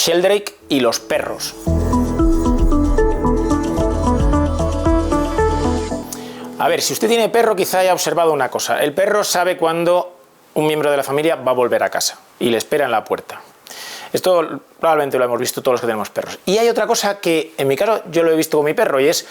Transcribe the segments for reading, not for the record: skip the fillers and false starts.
Sheldrake y los perros. A ver, si usted tiene perro, quizá haya observado una cosa. El perro sabe cuándo un miembro de la familia va a volver a casa y le espera en la puerta. Esto probablemente lo hemos visto todos los que tenemos perros. Y hay otra cosa que, en mi caso, yo lo he visto con mi perro, y es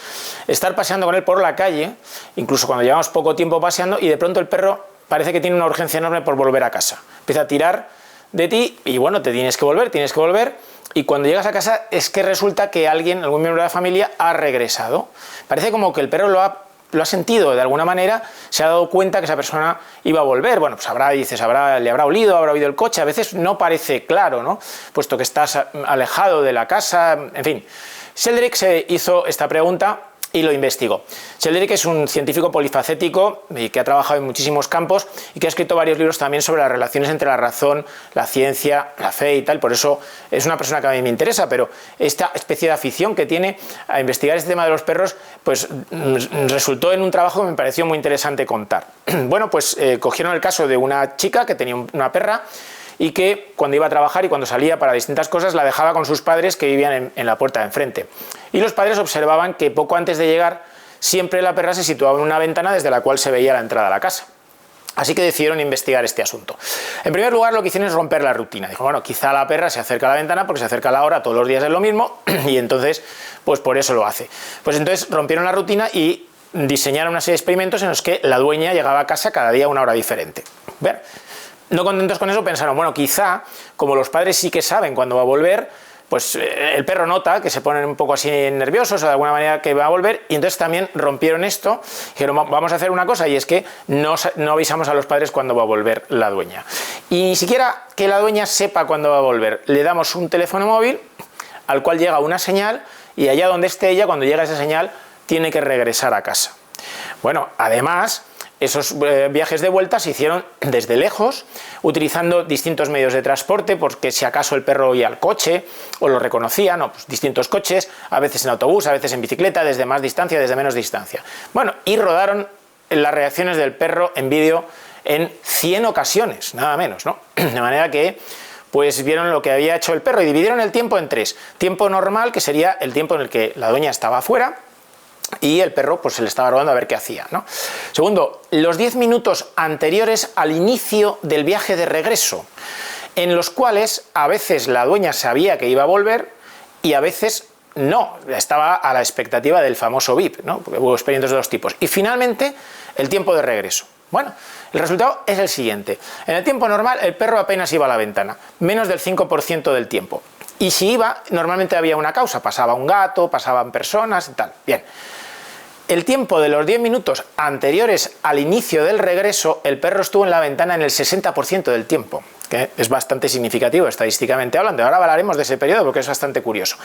estar paseando con él por la calle, incluso cuando llevamos poco tiempo paseando, y de pronto el perro parece que tiene una urgencia enorme por volver a casa. Empieza a tirar de ti y bueno, te tienes que volver, y cuando llegas a casa es que resulta que alguien, algún miembro de la familia, ha regresado. Parece como que el perro lo ha sentido de alguna manera, se ha dado cuenta que esa persona iba a volver. Bueno, pues le habrá oído el coche, a veces no parece claro, ¿no? Puesto que estás alejado de la casa, en fin. Sheldrake se hizo esta pregunta y lo investigó. Sheldrake es un científico polifacético que ha trabajado en muchísimos campos y que ha escrito varios libros también sobre las relaciones entre la razón, la ciencia, la fe y tal. Por eso es una persona que a mí me interesa, pero esta especie de afición que tiene a investigar este tema de los perros, pues resultó en un trabajo que me pareció muy interesante contar. Bueno, pues cogieron el caso de una chica que tenía una perra y que cuando iba a trabajar y cuando salía para distintas cosas la dejaba con sus padres que vivían en la puerta de enfrente. Y los padres observaban que poco antes de llegar siempre la perra se situaba en una ventana desde la cual se veía la entrada a la casa. Así que decidieron investigar este asunto. En primer lugar, lo que hicieron es romper la rutina. Dijo, bueno, quizá la perra se acerca a la ventana porque se acerca a la hora, todos los días es lo mismo, y entonces, pues por eso lo hace. Pues entonces rompieron la rutina y diseñaron una serie de experimentos en los que la dueña llegaba a casa cada día a una hora diferente. ¿Ver? No contentos con eso, pensaron, bueno, quizá, como los padres sí que saben cuándo va a volver, pues el perro nota que se ponen un poco así nerviosos o de alguna manera que va a volver, y entonces también rompieron esto, dijeron, vamos a hacer una cosa, y es que no avisamos a los padres cuándo va a volver la dueña. Y ni siquiera que la dueña sepa cuándo va a volver, le damos un teléfono móvil al cual llega una señal, y allá donde esté ella, cuando llega esa señal, tiene que regresar a casa. Bueno, además, esos viajes de vuelta se hicieron desde lejos, utilizando distintos medios de transporte, porque si acaso el perro oía el coche o lo reconocía, no, pues distintos coches, a veces en autobús, a veces en bicicleta, desde más distancia, desde menos distancia. Bueno, y rodaron las reacciones del perro en vídeo en 100 ocasiones, nada menos, ¿no? De manera que pues vieron lo que había hecho el perro y dividieron el tiempo en 3. Tiempo normal, que sería el tiempo en el que la dueña estaba afuera, y el perro pues se le estaba rodando a ver qué hacía, ¿no? Segundo, los 10 minutos anteriores al inicio del viaje de regreso, en los cuales a veces la dueña sabía que iba a volver y a veces no, estaba a la expectativa del famoso VIP, ¿no? Porque hubo experimentos de dos tipos. Y finalmente, el tiempo de regreso. Bueno, el resultado es el siguiente. En el tiempo normal, el perro apenas iba a la ventana, menos del 5% del tiempo. Y si iba, normalmente había una causa, pasaba un gato, pasaban personas y tal. Bien. El tiempo de los 10 minutos anteriores al inicio del regreso, el perro estuvo en la ventana en el 60% del tiempo, que es bastante significativo estadísticamente hablando. Ahora hablaremos de ese periodo porque es bastante curioso.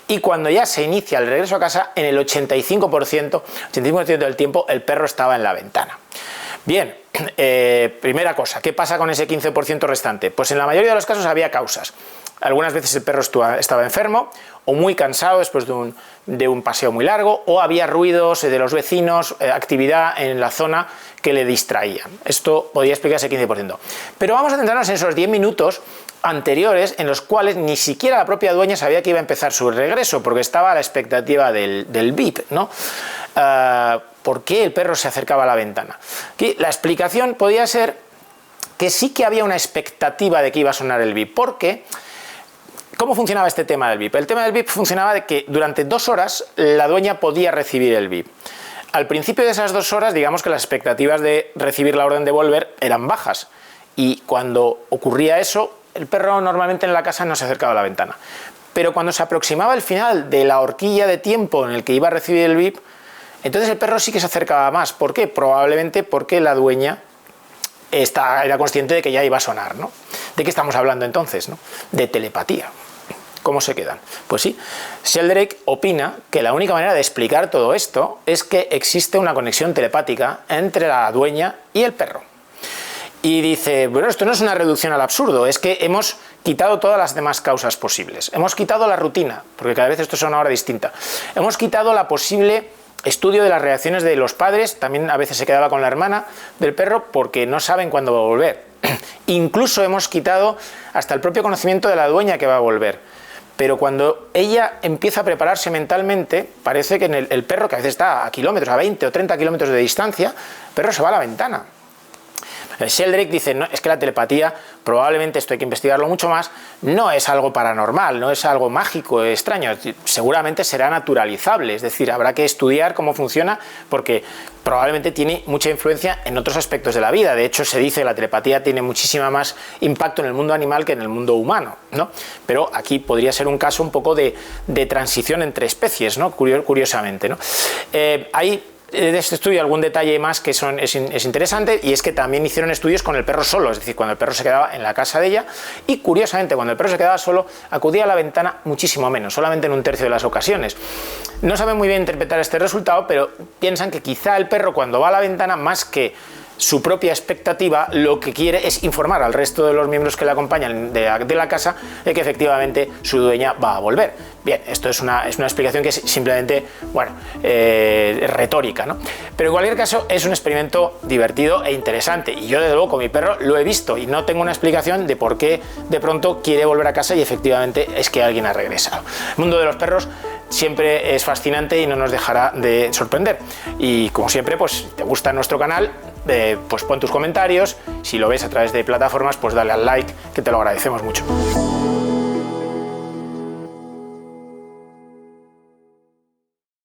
Y cuando ya se inicia el regreso a casa, en el 85% del tiempo el perro estaba en la ventana. Bien, primera cosa, ¿qué pasa con ese 15% restante? Pues en la mayoría de los casos había causas. Algunas veces el perro estaba enfermo o muy cansado después de un paseo muy largo, o había ruidos de los vecinos, actividad en la zona que le distraían. Esto podría explicar ese 15%. Pero vamos a centrarnos en esos 10 minutos anteriores en los cuales ni siquiera la propia dueña sabía que iba a empezar su regreso, porque estaba a la expectativa del VIP, ¿no? ¿Por qué el perro se acercaba a la ventana? Aquí la explicación podía ser que sí que había una expectativa de que iba a sonar el VIP, porque ¿cómo funcionaba este tema del VIP? El tema del VIP funcionaba de que durante 2 horas la dueña podía recibir el VIP. Al principio de esas 2 horas, digamos que las expectativas de recibir la orden de volver eran bajas, y cuando ocurría eso, el perro normalmente en la casa no se acercaba a la ventana. Pero cuando se aproximaba el final de la horquilla de tiempo en el que iba a recibir el VIP, entonces el perro sí que se acercaba más. ¿Por qué? Probablemente porque la dueña era consciente de que ya iba a sonar, ¿no? ¿De qué estamos hablando entonces, ¿no? De telepatía. ¿Cómo se quedan? Pues sí, Sheldrake opina que la única manera de explicar todo esto es que existe una conexión telepática entre la dueña y el perro. Y dice, bueno, esto no es una reducción al absurdo, es que hemos quitado todas las demás causas posibles. Hemos quitado la rutina, porque cada vez esto es una hora distinta. Hemos quitado la posible estudio de las reacciones de los padres, también a veces se quedaba con la hermana del perro porque no saben cuándo va a volver. Incluso hemos quitado hasta el propio conocimiento de la dueña que va a volver. pero cuando ella empieza a prepararse mentalmente, parece que el perro, que a veces está a kilómetros, a 20 o 30 kilómetros de distancia, el perro se va a la ventana. Sheldrake dice, no, es que la telepatía, probablemente esto hay que investigarlo mucho más, no es algo paranormal, no es algo mágico, extraño, seguramente será naturalizable, es decir, habrá que estudiar cómo funciona porque probablemente tiene mucha influencia en otros aspectos de la vida. De hecho, se dice que la telepatía tiene muchísima más impacto en el mundo animal que en el mundo humano, ¿no? Pero aquí podría ser un caso un poco de transición entre especies, ¿no? Curiosamente, ¿no? Hay de este estudio algún detalle más que es interesante, y es que también hicieron estudios con el perro solo, es decir, cuando el perro se quedaba en la casa de ella, y curiosamente cuando el perro se quedaba solo acudía a la ventana muchísimo menos, solamente en 1/3 de las ocasiones. No saben muy bien interpretar este resultado, pero piensan que quizá el perro, cuando va a la ventana, más que su propia expectativa, lo que quiere es informar al resto de los miembros que le acompañan de la casa de que efectivamente su dueña va a volver. Bien, esto es una explicación que es simplemente, bueno, retórica, ¿no? Pero en cualquier caso es un experimento divertido e interesante, y yo desde luego con mi perro lo he visto y no tengo una explicación de por qué de pronto quiere volver a casa y efectivamente es que alguien ha regresado. El mundo de los perros siempre es fascinante y no nos dejará de sorprender. Y como siempre, pues si te gusta nuestro canal, pues pon tus comentarios. Si lo ves a través de plataformas, pues dale al like, que te lo agradecemos mucho.